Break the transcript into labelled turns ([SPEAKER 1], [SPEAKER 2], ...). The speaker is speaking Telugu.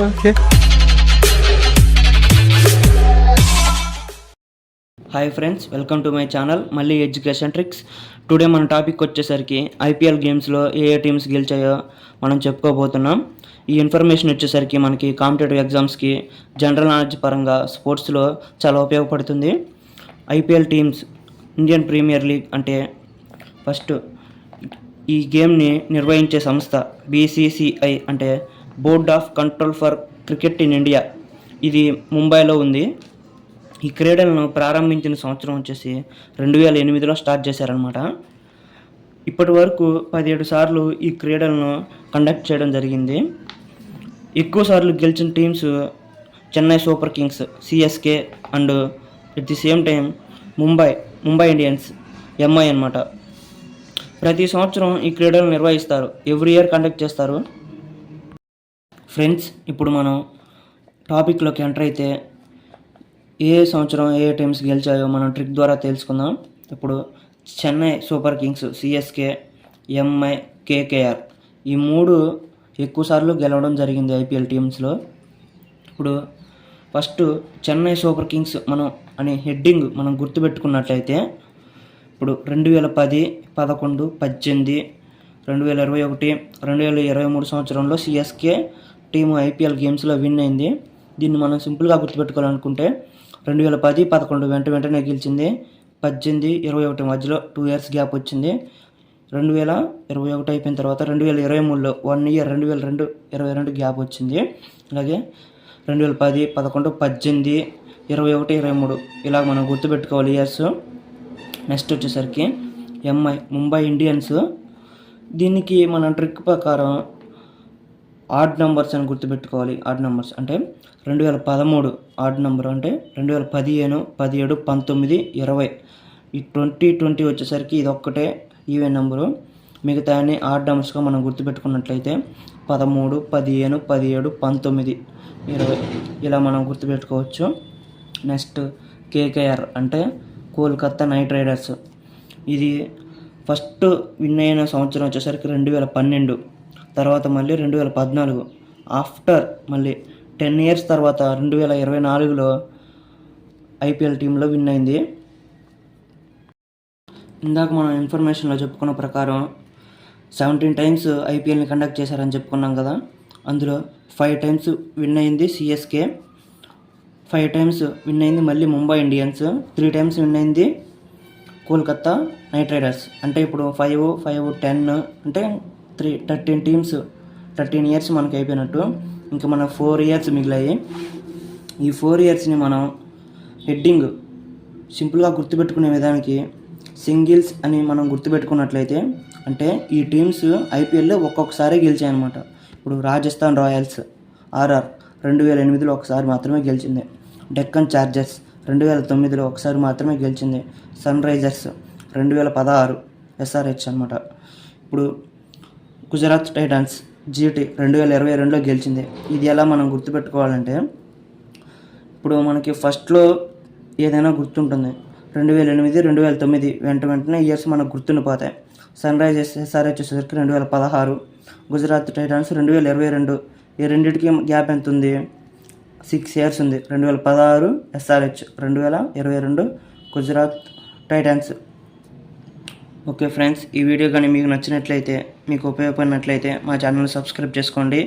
[SPEAKER 1] Okay.
[SPEAKER 2] Hi friends, welcome to my channel మళ్ళీ ఎడ్యుకేషన్ ట్రిక్స్. టుడే మన టాపిక్ వచ్చేసరికి ఐపీఎల్ గేమ్స్లో ఏ టీమ్స్ గెలిచాయో మనం చెప్పుకోబోతున్నాం. ఈ ఇన్ఫర్మేషన్ వచ్చేసరికి మనకి కాంపిటేటివ్ ఎగ్జామ్స్కి జనరల్ నాలెడ్జ్ పరంగా స్పోర్ట్స్లో చాలా ఉపయోగపడుతుంది. IPL teams, Indian Premier League అంటే ఫస్ట్ ఈ గేమ్ని నిర్వహించే సంస్థ బీసీసీఐ అంటే Board of Control for Cricket in India. ఇది ముంబైలో ఉంది. ఈ క్రీడలను ప్రారంభించిన సంవత్సరం వచ్చేసి 2008లో స్టార్ట్ చేశారనమాట. ఇప్పటి వరకు 17 సార్లు ఈ క్రీడలను కండక్ట్ చేయడం జరిగింది. ఎక్కువ సార్లు గెలిచిన teams Chennai super Kings, CSK and at the same time Mumbai Indians, MI అనమాట. ప్రతి సంవత్సరం ఈ క్రీడలు నిర్వహిస్తారు. ఎవ్రీ ఇయర్ కండక్ట్ చేస్తారు. ఫ్రెండ్స్, ఇప్పుడు మనం టాపిక్లోకి ఎంటర్ అయితే ఏ సంవత్సరం ఏ టీమ్స్ గెలిచాయో మనం ట్రిక్ ద్వారా తెలుసుకుందాం. ఇప్పుడు Chennai super Kings, CSK, MI, KKR ఈ మూడు ఎక్కువ సార్లు గెలవడం జరిగింది ఐపీఎల్ టీమ్స్లో. ఇప్పుడు ఫస్ట్ చెన్నై సూపర్ కింగ్స్ మనం అనే హెడ్డింగ్ మనం గుర్తుపెట్టుకున్నట్లయితే ఇప్పుడు 2010, 11, 18, 2021, 2023 సంవత్సరంలో సిఎస్కే టీము ఐపీఎల్ గేమ్స్లో విన్ అయింది. దీన్ని మనం సింపుల్గా గుర్తుపెట్టుకోవాలనుకుంటే 2010, 11 వెంటనే గెలిచింది. 18, 21 మధ్యలో 2 ఇయర్స్ గ్యాప్ వచ్చింది. 2021 అయిపోయిన తర్వాత 2023లో 1 ఇయర్ 2022, 22 గ్యాప్ వచ్చింది. అలాగే 2010, 11, 18, 21, 23 ఇలా మనం గుర్తుపెట్టుకోవాలి ఇయర్స్. నెక్స్ట్ వచ్చేసరికి ఎంఐ ముంబై ఇండియన్స్. దీనికి మన ట్రిక్ ప్రకారం ఆడ్ నెంబర్స్ అని గుర్తుపెట్టుకోవాలి. ఆడ్ నెంబర్స్ అంటే 2013 ఆడ్ నెంబర్ అంటే 2015, 17, 19, 20 ఈ 2020 వచ్చేసరికి ఇది ఒక్కటే ఈవెన్ నెంబరు. మిగతా అన్ని ఆడ్ నెంబర్స్గా మనం గుర్తుపెట్టుకున్నట్లయితే 13, 15, 17, 19, 20 ఇలా మనం గుర్తుపెట్టుకోవచ్చు. నెక్స్ట్ కేకేఆర్ అంటే కోల్కతా నైట్ రైడర్స్. ఇది ఫస్ట్ విన్ అయిన సంవత్సరం వచ్చేసరికి 2012, తర్వాత మళ్ళీ 2014. ఆఫ్టర్ మళ్ళీ 10 ఇయర్స్ తర్వాత 2024లో ఐపీఎల్ టీంలో విన్ అయింది. ఇందాక మనం ఇన్ఫర్మేషన్లో చెప్పుకున్న ప్రకారం 17 టైమ్స్ ఐపీఎల్ని కండక్ట్ చేశారని చెప్పుకున్నాం కదా. అందులో 5 టైమ్స్ విన్ అయింది సిఎస్కే, 5 టైమ్స్ విన్ అయింది మళ్ళీ ముంబై ఇండియన్స్, 3 టైమ్స్ విన్ అయింది కోల్కతా నైట్ రైడర్స్. అంటే ఇప్పుడు 5, 10 అంటే 13 టీమ్స్, 13 ఇయర్స్ మనకి అయిపోయినట్టు. ఇంకా మన 4 ఇయర్స్ మిగిలాయి. ఈ 4 ఇయర్స్ని మనం హెడ్డింగ్ సింపుల్గా గుర్తుపెట్టుకునే విధానికి సింగిల్స్ అని మనం గుర్తుపెట్టుకున్నట్లయితే అంటే ఈ టీమ్స్ ఐపీఎల్లో ఒక్కొక్కసారి గెలిచాయన్నమాట. ఇప్పుడు రాజస్థాన్ రాయల్స్ ఆర్ఆర్ 2008లో ఒకసారి మాత్రమే గెలిచింది. డెక్కన్ చార్జర్స్ 2009లో ఒకసారి మాత్రమే గెలిచింది. సన్ రైజర్స్ 2016 ఎస్ఆర్హెచ్ అనమాట. ఇప్పుడు గుజరాత్ టైటన్స్ జీటీ 2022లో గెలిచింది. ఇది ఎలా మనం గుర్తుపెట్టుకోవాలంటే ఇప్పుడు మనకి ఫస్ట్లో ఏదైనా గుర్తుంటుంది. 2008, 2009 వెంటనే ఇయర్స్ మనకు గుర్తుండిపోతాయి. సన్ రైజర్స్ ఎస్ఆర్హెచ్ వచ్చేసరికి 2016, గుజరాత్ టైటన్స్ 2022. ఈ రెండింటికి గ్యాప్ ఎంత ఉంది? 6 ఇయర్స్ ఉంది. 2016 SRH, 2022 Gujarat Titans. Okay friends, ఈ వీడియో కానీ మీకు నచ్చినట్లయితే, మీకు ఉపయోగపడినట్లయితే మా ఛానల్ని సబ్స్క్రైబ్ చేసుకోండి.